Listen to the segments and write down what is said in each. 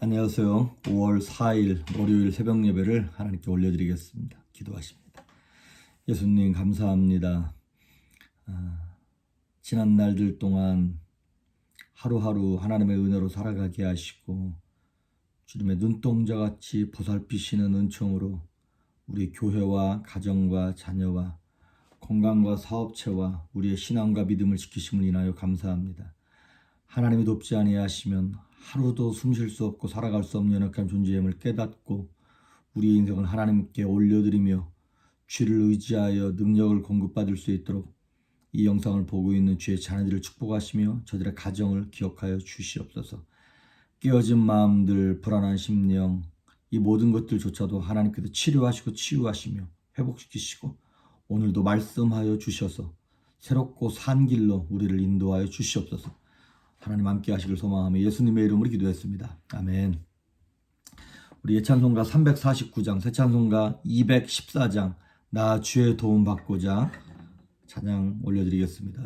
안녕하세요. 5월 4일 월요일 새벽 예배를 하나님께 올려드리겠습니다. 기도하십니다. 예수님 감사합니다. 지난 날들 동안 하루하루 하나님의 은혜로 살아가게 하시고 주님의 눈동자같이 보살피시는 은총으로 우리 교회와 가정과 자녀와 건강과 사업체와 우리의 신앙과 믿음을 지키심을 인하여 감사합니다. 하나님이 돕지 아니하시면 하루도 숨 쉴 수 없고 살아갈 수 없는 연약한 존재임을 깨닫고 우리의 인생을 하나님께 올려드리며 주를 의지하여 능력을 공급받을 수 있도록 이 영상을 보고 있는 주의 자녀들을 축복하시며 저들의 가정을 기억하여 주시옵소서. 깨어진 마음들, 불안한 심령, 이 모든 것들조차도 하나님께서 치료하시고 치유하시며 회복시키시고 오늘도 말씀하여 주셔서 새롭고 산 길로 우리를 인도하여 주시옵소서. 하나님 함께 하시길 소망하며 예수님의 이름으로 기도했습니다. 아멘. 우리 예찬송가 349장, 새찬송가 214장 나 주의 도움 받고자 찬양 올려드리겠습니다.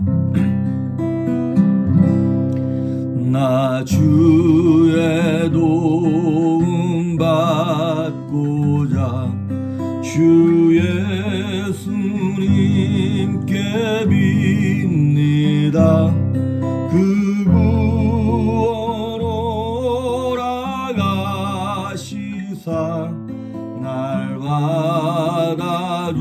나 주의 도움 받고자 주 예수님께 빕니다. 그 구원오라 가시사 날 받아주소서.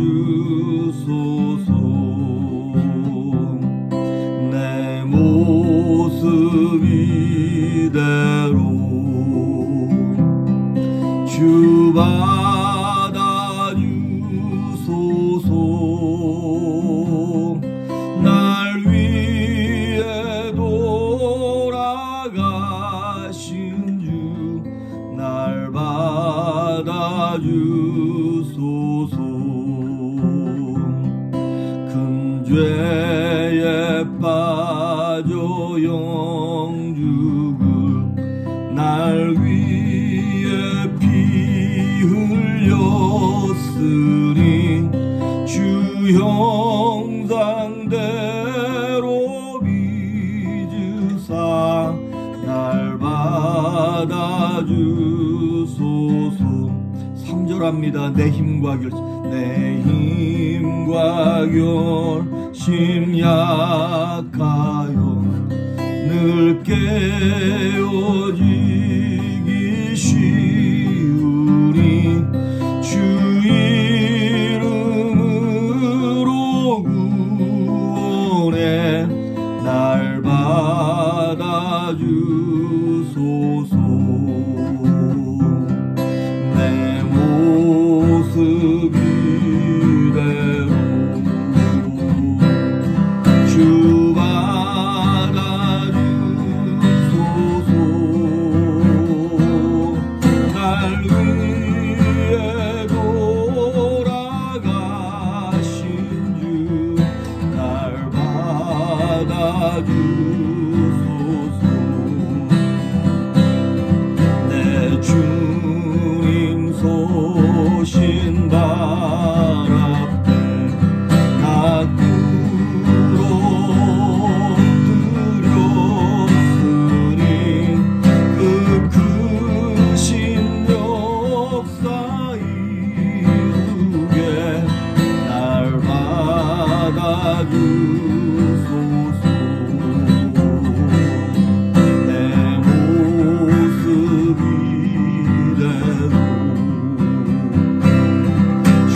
내 모습 이대로 주 받아주소서. 날 위해 돌아가신 주 날 받아주소서. 큰 죄에 빠져 영죽을 날 위해 피 흘렸으니 주 형상대로 빚으사 날 받아주소서. 3절합니다. 내 힘과 결심 약하여 늘 깨어지기 쉬우니 주 이름으로 구원해 날 받아주소서. 내 모습 이대로 주 받아주소서. 날 위해 돌아가신 주 날 받아주소서. 내 주님 소신 발 앞에 나 엎드렸으니 그 크신 역사 이루게 날 받아주소서. 내 모습 이대로 주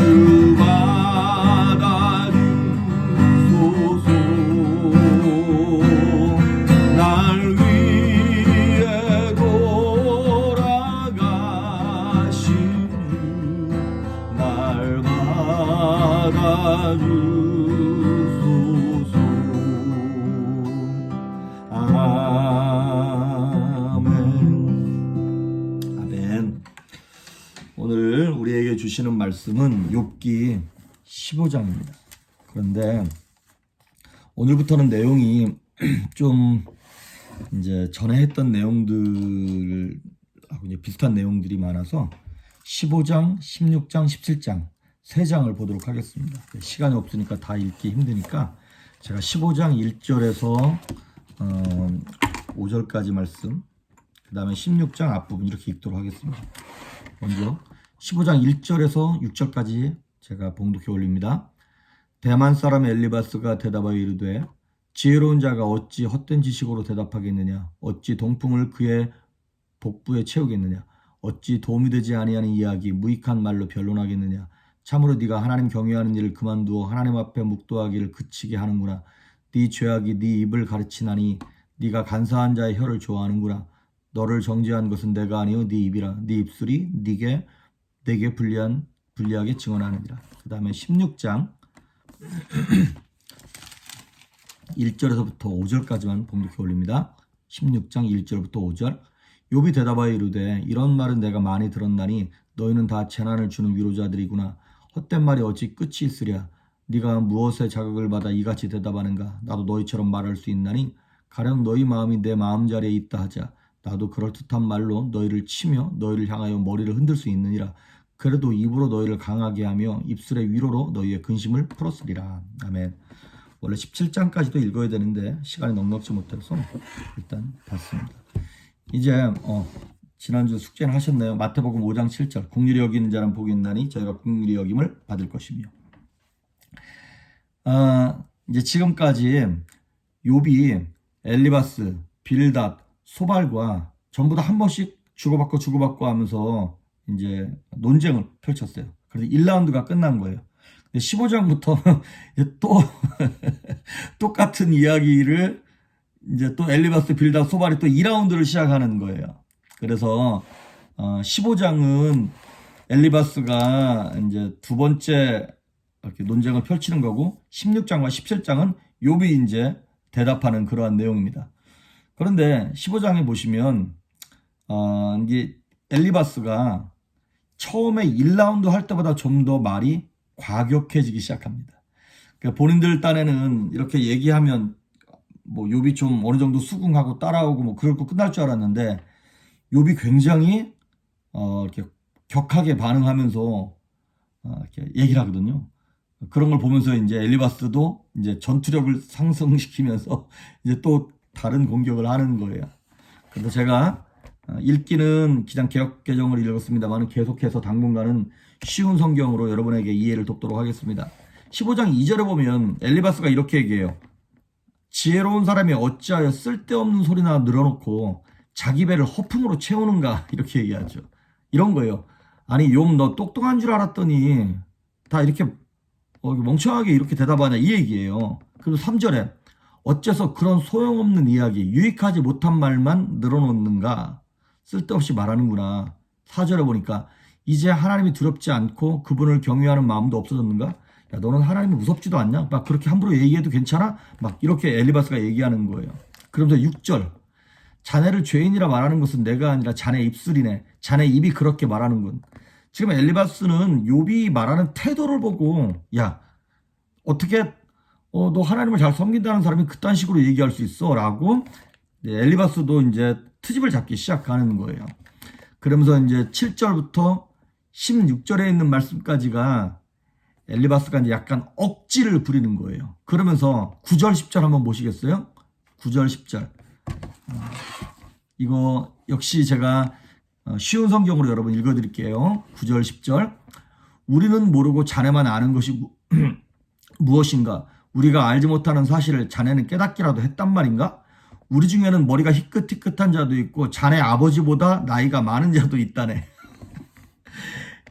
받아주소서. 날 위해 돌아가신 주 날 받아주소서. 아멘. 아멘. 오늘 우리에게 주시는 말씀은 욥기 15장입니다. 그런데 오늘부터는 내용이 좀 이제 전에 했던 내용들하고 이제 비슷한 내용들이 많아서 15장, 16장, 17장 3장을 보도록 하겠습니다. 시간이 없으니까 다 읽기 힘드니까 제가 15장 1절에서 5절까지 말씀, 그 다음에 16장 앞부분 이렇게 읽도록 하겠습니다. 먼저 15장 1절에서 6절까지 제가 봉독해 올립니다. 대만 사람 엘리바스가 대답하여 이르되 지혜로운 자가 어찌 헛된 지식으로 대답하겠느냐. 어찌 동풍을 그의 복부에 채우겠느냐. 어찌 도움이 되지 아니하는 이야기 무익한 말로 변론하겠느냐. 참으로 네가 하나님 경외하는 일을 그만두어 하나님 앞에 묵도하기를 그치게 하는구나. 네 죄악이 네 입을 가르치나니 네가 간사한 자의 혀를 좋아하는구나. 너를 정죄한 것은 내가 아니요 네 입이라. 네 입술이 내게 불리하게 증언하느니라. 그 다음에 16장 1절에서부터 5절까지만 봉독해 올립니다. 16장 1절부터 5절. 욥이 대답하여 이르되 이런 말은 내가 많이 들었나니 너희는 다 재난을 주는 위로자들이구나. 헛된 말이 어찌 끝이 있으랴. 네가 무엇에 자극을 받아 이같이 대답하는가. 나도 너희처럼 말할 수 있나니 가령 너희 마음이 내 마음자리에 있다 하자. 나도 그럴듯한 말로 너희를 치며 너희를 향하여 머리를 흔들 수 있느니라. 그래도 입으로 너희를 강하게 하며 입술의 위로로 너희의 근심을 풀었으리라. 아멘. 원래 17장까지도 읽어야 되는데 시간이 넉넉지 못해서 일단 봤습니다. 이제 지난주 숙제는 하셨나요? 마태복음 5장 7절 긍휼히 여기는 자는 복이 있나니 저희가 긍휼히 여김을 받을 것이며. 이제 지금까지 욥이 엘리바스, 빌닷, 소발과 전부 다 한 번씩 주고받고 하면서 이제 논쟁을 펼쳤어요. 그래서 1라운드가 끝난 거예요. 15장부터 또 똑같은 이야기를 이제 또 엘리바스, 빌닷, 소발이 또 2라운드를 시작하는 거예요. 그래서 15장은 엘리바스가 이제 두 번째 이렇게 논쟁을 펼치는 거고 16장과 17장은 욥이 이제 대답하는 그러한 내용입니다. 그런데 15장에 보시면 이게 엘리바스가 처음에 1라운드 할 때보다 좀 더 말이 과격해지기 시작합니다. 그러니까 본인들 딴에는 이렇게 얘기하면 뭐 욥이 좀 어느 정도 수긍하고 따라오고 뭐 그럴 거 끝날 줄 알았는데 욥이 굉장히 이렇게 격하게 반응하면서 이렇게 얘기를 하거든요. 그런 걸 보면서 이제 엘리바스도 이제 전투력을 상승시키면서 이제 또 다른 공격을 하는 거예요. 그래서 제가 읽기는 그냥 개역개정을 읽었습니다만 계속해서 당분간은 쉬운 성경으로 여러분에게 이해를 돕도록 하겠습니다. 15장 2절에 보면 엘리바스가 이렇게 얘기해요. 지혜로운 사람이 어찌하여 쓸데없는 소리나 늘어놓고 자기 배를 허풍으로 채우는가 이렇게 얘기하죠. 이런 거예요. 아니 욥 너 똑똑한 줄 알았더니 다 이렇게 멍청하게 이렇게 대답하냐 이 얘기예요. 그리고 3절에 어째서 그런 소용없는 이야기 유익하지 못한 말만 늘어놓는가. 쓸데없이 말하는구나. 4절에 보니까 이제 하나님이 두렵지 않고 그분을 경외하는 마음도 없어졌는가? 야 너는 하나님이 무섭지도 않냐? 막 그렇게 함부로 얘기해도 괜찮아? 막 이렇게 엘리바스가 얘기하는 거예요. 그러면서 6절 자네를 죄인이라 말하는 것은 내가 아니라 자네 입술이네. 자네 입이 그렇게 말하는군. 지금 엘리바스는 욥이 말하는 태도를 보고 야 어떻게 너 하나님을 잘 섬긴다는 사람이 그딴 식으로 얘기할 수 있어 라고 엘리바스도 이제 트집을 잡기 시작하는 거예요. 그러면서 이제 7절부터 16절에 있는 말씀까지가 엘리바스가 이제 약간 억지를 부리는 거예요. 그러면서 9절 10절 한번 보시겠어요? 9절 10절 이거 역시 제가 쉬운 성경으로 여러분 읽어드릴게요. 9절 10절 우리는 모르고 자네만 아는 것이 무엇인가? 우리가 알지 못하는 사실을 자네는 깨닫기라도 했단 말인가? 우리 중에는 머리가 희끗희끗한 자도 있고 자네 아버지보다 나이가 많은 자도 있다네.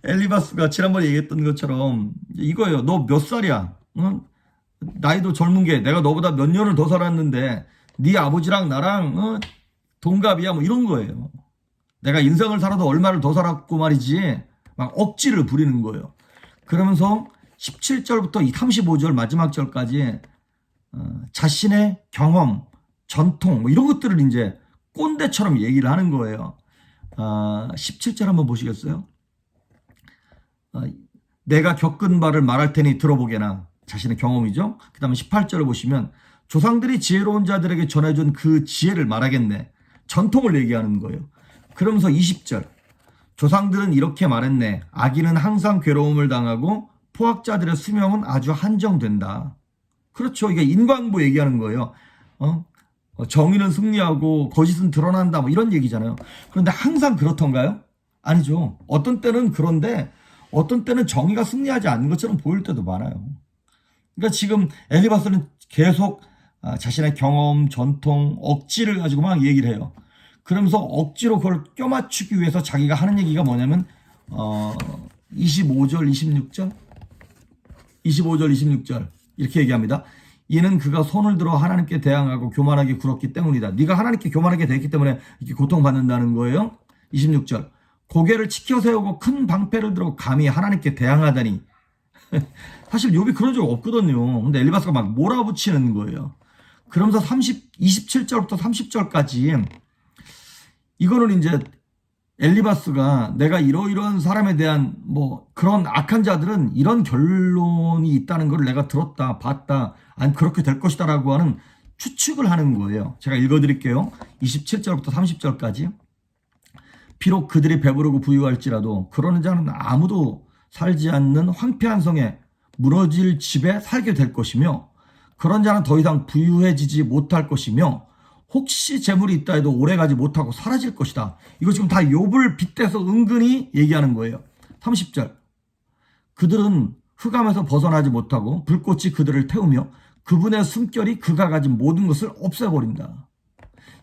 엘리바스가 지난번에 얘기했던 것처럼 이거예요. 너 몇 살이야? 응? 나이도 젊은 게 내가 너보다 몇 년을 더 살았는데 네 아버지랑 나랑 동갑이야 뭐 이런 거예요. 내가 인생을 살아도 얼마를 더 살았고 말이지 막 억지를 부리는 거예요. 그러면서 17절부터 35절 마지막 절까지 자신의 경험, 전통 뭐 이런 것들을 이제 꼰대처럼 얘기를 하는 거예요. 17절 한번 보시겠어요? 내가 겪은 바를 말할 테니 들어보게나. 자신의 경험이죠. 그 다음에 18절을 보시면 조상들이 지혜로운 자들에게 전해준 그 지혜를 말하겠네. 전통을 얘기하는 거예요. 그러면서 20절 조상들은 이렇게 말했네. 아기는 항상 괴로움을 당하고 포악자들의 수명은 아주 한정된다. 그렇죠. 이게 인과응보 얘기하는 거예요. 정의는 승리하고 거짓은 드러난다 뭐 이런 얘기잖아요. 그런데 항상 그렇던가요? 아니죠. 어떤 때는 그런데 어떤 때는 정의가 승리하지 않는 것처럼 보일 때도 많아요. 그러니까 지금 엘리바스는 계속 자신의 경험, 전통, 억지를 가지고 막 얘기를 해요. 그러면서 억지로 그걸 껴맞추기 위해서 자기가 하는 얘기가 뭐냐면 25절, 26절 25절, 26절 이렇게 얘기합니다. 이는 그가 손을 들어 하나님께 대항하고 교만하게 굴었기 때문이다. 네가 하나님께 교만하게 됐기 때문에 이렇게 고통받는다는 거예요. 26절 고개를 치켜 세우고 큰 방패를 들어 감히 하나님께 대항하다니. 사실 욥이 그런 적 없거든요. 근데 엘리바스가 막 몰아붙이는 거예요. 그러면서 27절부터 30절까지 이거는 이제 엘리바스가 내가 이러이러한 사람에 대한 뭐 그런 악한 자들은 이런 결론이 있다는 걸 내가 들었다, 봤다, 아니 그렇게 될 것이다 라고 하는 추측을 하는 거예요. 제가 읽어드릴게요. 27절부터 30절까지. 비록 그들이 배부르고 부유할지라도 그러는 자는 아무도 살지 않는 황폐한 성에 무너질 집에 살게 될 것이며 그런 자는 더 이상 부유해지지 못할 것이며 혹시 재물이 있다 해도 오래가지 못하고 사라질 것이다. 이거 지금 다 욥을 빗대서 은근히 얘기하는 거예요. 30절 그들은 흑암에서 벗어나지 못하고 불꽃이 그들을 태우며 그분의 숨결이 그가 가진 모든 것을 없애버린다.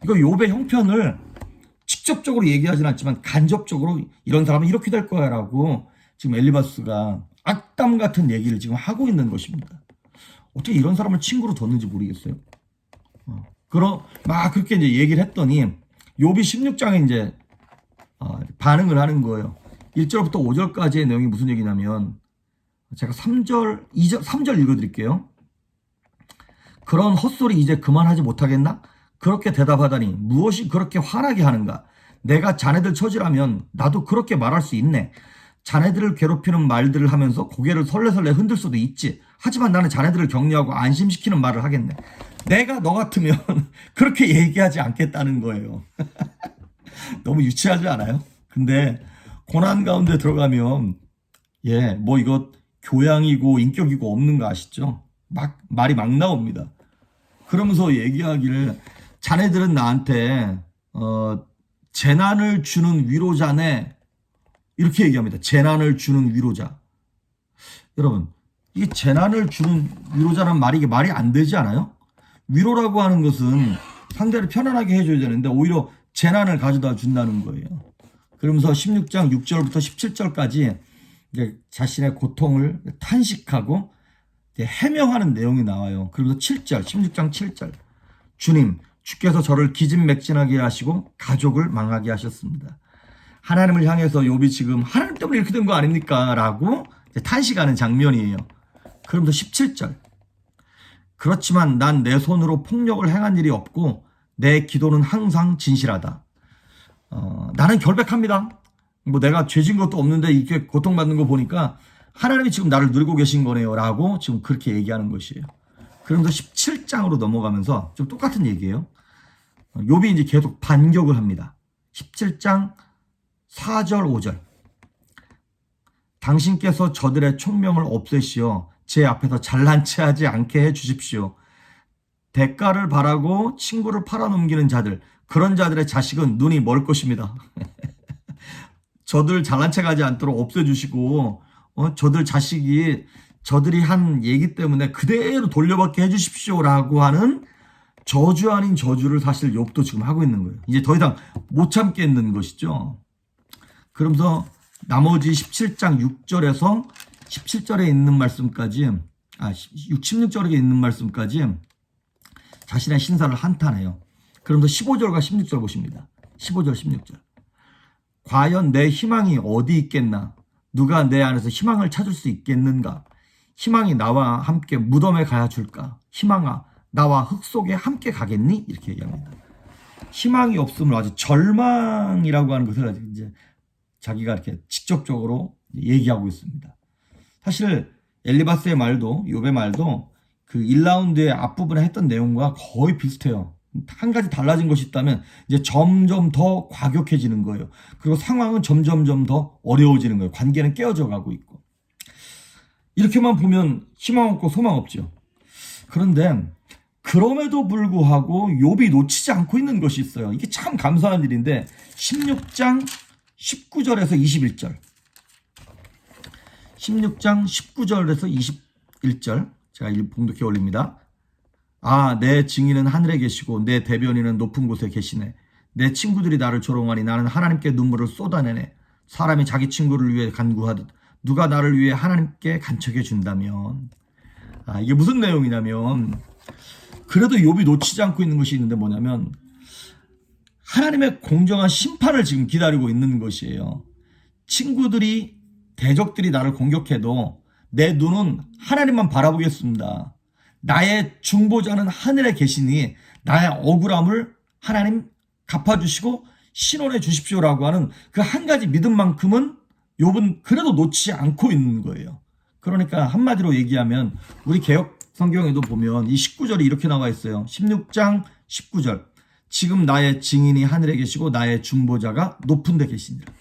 이거 욥의 형편을 직접적으로 얘기하진 않지만 간접적으로 이런 사람은 이렇게 될 거야 라고 지금 엘리바스가 악담 같은 얘기를 지금 하고 있는 것입니다. 어떻게 이런 사람을 친구로 뒀는지 모르겠어요. 막 그렇게 이제 얘기를 했더니 욥이 16장에 이제 반응을 하는 거예요. 1절부터 5절까지의 내용이 무슨 얘기냐면 제가 3절 읽어드릴게요. 그런 헛소리 이제 그만하지 못하겠나? 그렇게 대답하다니 무엇이 그렇게 화나게 하는가? 내가 자네들 처지라면 나도 그렇게 말할 수 있네. 자네들을 괴롭히는 말들을 하면서 고개를 설레설레 흔들 수도 있지. 하지만 나는 자네들을 격려하고 안심시키는 말을 하겠네. 내가 너 같으면 그렇게 얘기하지 않겠다는 거예요. 너무 유치하지 않아요? 근데 고난 가운데 들어가면 뭐 이거 교양이고 인격이고 없는 거 아시죠? 말이 막 나옵니다. 그러면서 얘기하기를 자네들은 나한테 재난을 주는 위로자네 이렇게 얘기합니다. 재난을 주는 위로자. 여러분 이게 재난을 주는 위로자란 말이 이게 말이 안 되지 않아요? 위로라고 하는 것은 상대를 편안하게 해줘야 되는데 오히려 재난을 가져다 준다는 거예요. 그러면서 16장 6절부터 17절까지 이제 자신의 고통을 탄식하고 해명하는 내용이 나와요. 그러면서 7절, 16장 7절. 주님, 주께서 저를 기진맥진하게 하시고 가족을 망하게 하셨습니다. 하나님을 향해서 욥이 지금 하나님 때문에 이렇게 된 거 아닙니까? 라고 탄식하는 장면이에요. 그러면서 17절. 그렇지만 난 내 손으로 폭력을 행한 일이 없고 내 기도는 항상 진실하다. 나는 결백합니다. 뭐 내가 죄진 것도 없는데 이렇게 고통받는 거 보니까 하나님이 지금 나를 누리고 계신 거네요 라고 지금 그렇게 얘기하는 것이에요. 그러면서 17장으로 넘어가면서 좀 똑같은 얘기예요. 욥이 이제 계속 반격을 합니다. 17장 4절 5절. 당신께서 저들의 총명을 없애시어 제 앞에서 잘난 체하지 않게 해 주십시오. 대가를 바라고 친구를 팔아넘기는 자들, 그런 자들의 자식은 눈이 멀 것입니다. 저들 잘난 체하지 않도록 없애주시고 저들 자식이 저들이 한 얘기 때문에 그대로 돌려받게 해주십시오라고 하는 저주 아닌 저주를 사실 욥도 지금 하고 있는 거예요. 이제 더 이상 못 참겠는 것이죠. 그러면서 나머지 17장 6절에서 17절에 있는 말씀까지 16절에 있는 말씀까지 자신의 신사를 한탄해요. 그러면서 15절과 16절 보십니다. 15절 16절. 과연 내 희망이 어디 있겠나? 누가 내 안에서 희망을 찾을 수 있겠는가? 희망이 나와 함께 무덤에 가야 줄까? 희망아, 나와 흙 속에 함께 가겠니? 이렇게 얘기합니다. 희망이 없음을 아주 절망이라고 하는 것을 이제 자기가 이렇게 직접적으로 얘기하고 있습니다. 사실 엘리바스의 말도 욥의 말도 그 1라운드의 앞부분에 했던 내용과 거의 비슷해요. 한 가지 달라진 것이 있다면 이제 점점 더 과격해지는 거예요. 그리고 상황은 점점 더 어려워지는 거예요. 관계는 깨어져 가고 있고. 이렇게만 보면 희망 없고 소망 없죠. 그런데 그 그럼에도 불구하고 욥이 놓치지 않고 있는 것이 있어요. 이게 참 감사한 일인데 16장 19절에서 21절 16장 19절에서 21절 제가 봉독해 올립니다. 아, 내 증인은 하늘에 계시고 내 대변인은 높은 곳에 계시네. 내 친구들이 나를 조롱하니 나는 하나님께 눈물을 쏟아내네. 사람이 자기 친구를 위해 간구하듯 누가 나를 위해 하나님께 간척해 준다면. 이게 무슨 내용이냐면 그래도 욥이 놓치지 않고 있는 것이 있는데 뭐냐면 하나님의 공정한 심판을 지금 기다리고 있는 것이에요. 친구들이 대적들이 나를 공격해도 내 눈은 하나님만 바라보겠습니다. 나의 중보자는 하늘에 계시니 나의 억울함을 하나님 갚아주시고 신원해 주십시오라고 하는 그 한 가지 믿음만큼은 욥은 그래도 놓지 않고 있는 거예요. 그러니까 한마디로 얘기하면 우리 개역 성경에도 보면 이 19절이 이렇게 나와 있어요. 16장 19절 지금 나의 증인이 하늘에 계시고 나의 중보자가 높은 데 계시니라.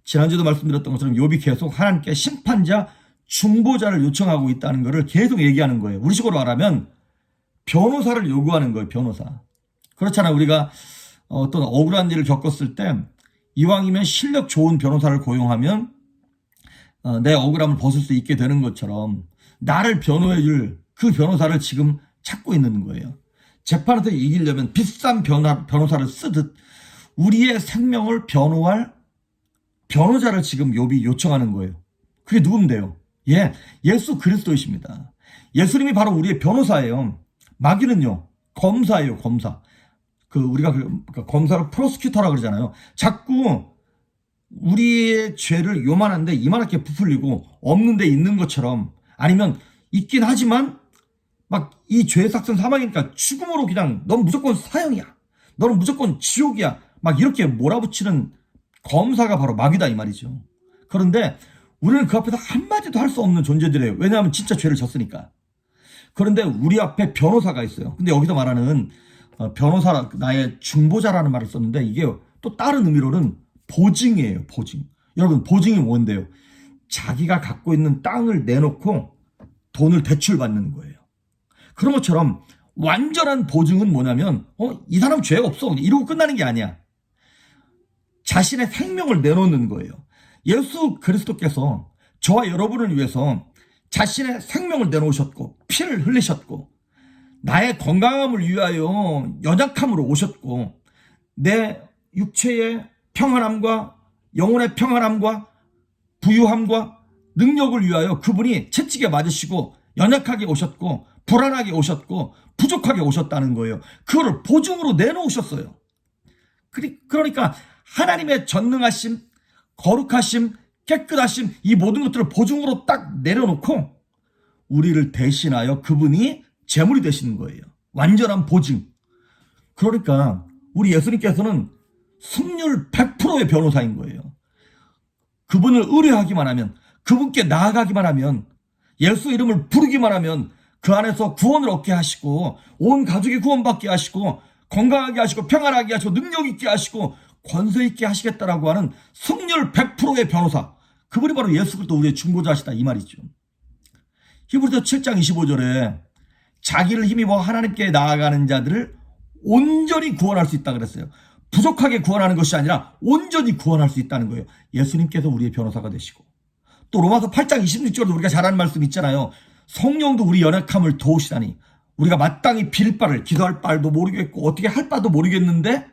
지난주에도 말씀드렸던 것처럼 욥이 계속 하나님께 심판자 중보자를 요청하고 있다는 것을 계속 얘기하는 거예요. 우리식으로 말하면 변호사를 요구하는 거예요. 변호사. 그렇잖아요. 우리가 어떤 억울한 일을 겪었을 때 이왕이면 실력 좋은 변호사를 고용하면 내 억울함을 벗을 수 있게 되는 것처럼 나를 변호해 줄 그 변호사를 지금 찾고 있는 거예요. 재판에서 이기려면 비싼 변호사를 쓰듯 우리의 생명을 변호할 변호자를 지금 욥이 요청하는 거예요. 그게 누군데요? 예수 그리스도이십니다. 예수님이 바로 우리의 변호사예요. 마귀는요, 검사예요, 검사. 우리가 검사를 프로스큐터라 그러잖아요. 자꾸 우리의 죄를 요만한데 이만하게 부풀리고 없는데 있는 것처럼 아니면 있긴 하지만 막 이 죄의 삭은 사망이니까 죽음으로 그냥 넌 무조건 사형이야. 너는 무조건 지옥이야. 막 이렇게 몰아붙이는 검사가 바로 마귀다 이 말이죠. 그런데 우리는 그 앞에서 한마디도 할 수 없는 존재들이에요. 왜냐하면 진짜 죄를 졌으니까. 그런데 우리 앞에 변호사가 있어요. 근데 여기서 말하는 변호사, 나의 중보자라는 말을 썼는데 이게 또 다른 의미로는 보증이에요. 보증. 여러분 보증이 뭔데요? 자기가 갖고 있는 땅을 내놓고 돈을 대출받는 거예요. 그런 것처럼 완전한 보증은 뭐냐면 이 사람 죄 없어 이러고 끝나는 게 아니야. 자신의 생명을 내놓는 거예요. 예수 그리스도께서 저와 여러분을 위해서 자신의 생명을 내놓으셨고 피를 흘리셨고 나의 건강함을 위하여 연약함으로 오셨고 내 육체의 평안함과 영혼의 평안함과 부유함과 능력을 위하여 그분이 채찍에 맞으시고 연약하게 오셨고 불안하게 오셨고 부족하게 오셨다는 거예요. 그거를 보증으로 내놓으셨어요. 그러니까 하나님의 전능하심, 거룩하심, 깨끗하심 이 모든 것들을 보증으로 딱 내려놓고 우리를 대신하여 그분이 제물이 되시는 거예요. 완전한 보증. 그러니까 우리 예수님께서는 승률 100%의 변호사인 거예요. 그분을 의뢰하기만 하면 그분께 나아가기만 하면 예수 이름을 부르기만 하면 그 안에서 구원을 얻게 하시고 온 가족이 구원받게 하시고 건강하게 하시고 평안하게 하시고 능력 있게 하시고 권세 있게 하시겠다라고 하는 승률 100%의 변호사 그분이 바로 예수 그리스도 우리의 중보자시다 이 말이죠. 히브리서 7장 25절에 자기를 힘입어 하나님께 나아가는 자들을 온전히 구원할 수 있다 그랬어요. 부족하게 구원하는 것이 아니라 온전히 구원할 수 있다는 거예요. 예수님께서 우리의 변호사가 되시고 또 로마서 8장 26절도 우리가 잘 아는 말씀 있잖아요. 성령도 우리 연약함을 도우시다니 우리가 마땅히 빌 바를 기도할 바도 모르겠고 어떻게 할 바도 모르겠는데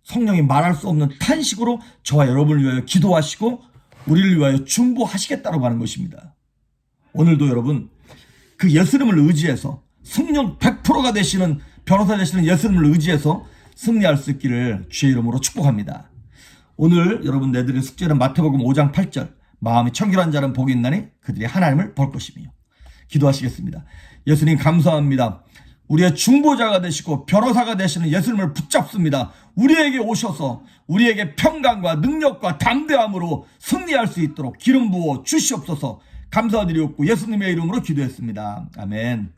성령이 말할 수 없는 탄식으로 저와 여러분을 위하여 기도하시고 우리를 위하여 중보하시겠다고 하는 것입니다. 오늘도 여러분 그 예수님을 의지해서 성령 100%가 되시는 변호사 되시는 예수님을 의지해서 승리할 수 있기를 주의 이름으로 축복합니다. 오늘 여러분 내드릴 숙제는 마태복음 5장 8절 마음이 청결한 자는 복이 있나니 그들이 하나님을 볼 것이며 기도하시겠습니다. 예수님 감사합니다. 우리의 중보자가 되시고 변호사가 되시는 예수님을 붙잡습니다. 우리에게 오셔서 우리에게 평강과 능력과 담대함으로 승리할 수 있도록 기름 부어 주시옵소서 감사드리옵고 예수님의 이름으로 기도했습니다. 아멘.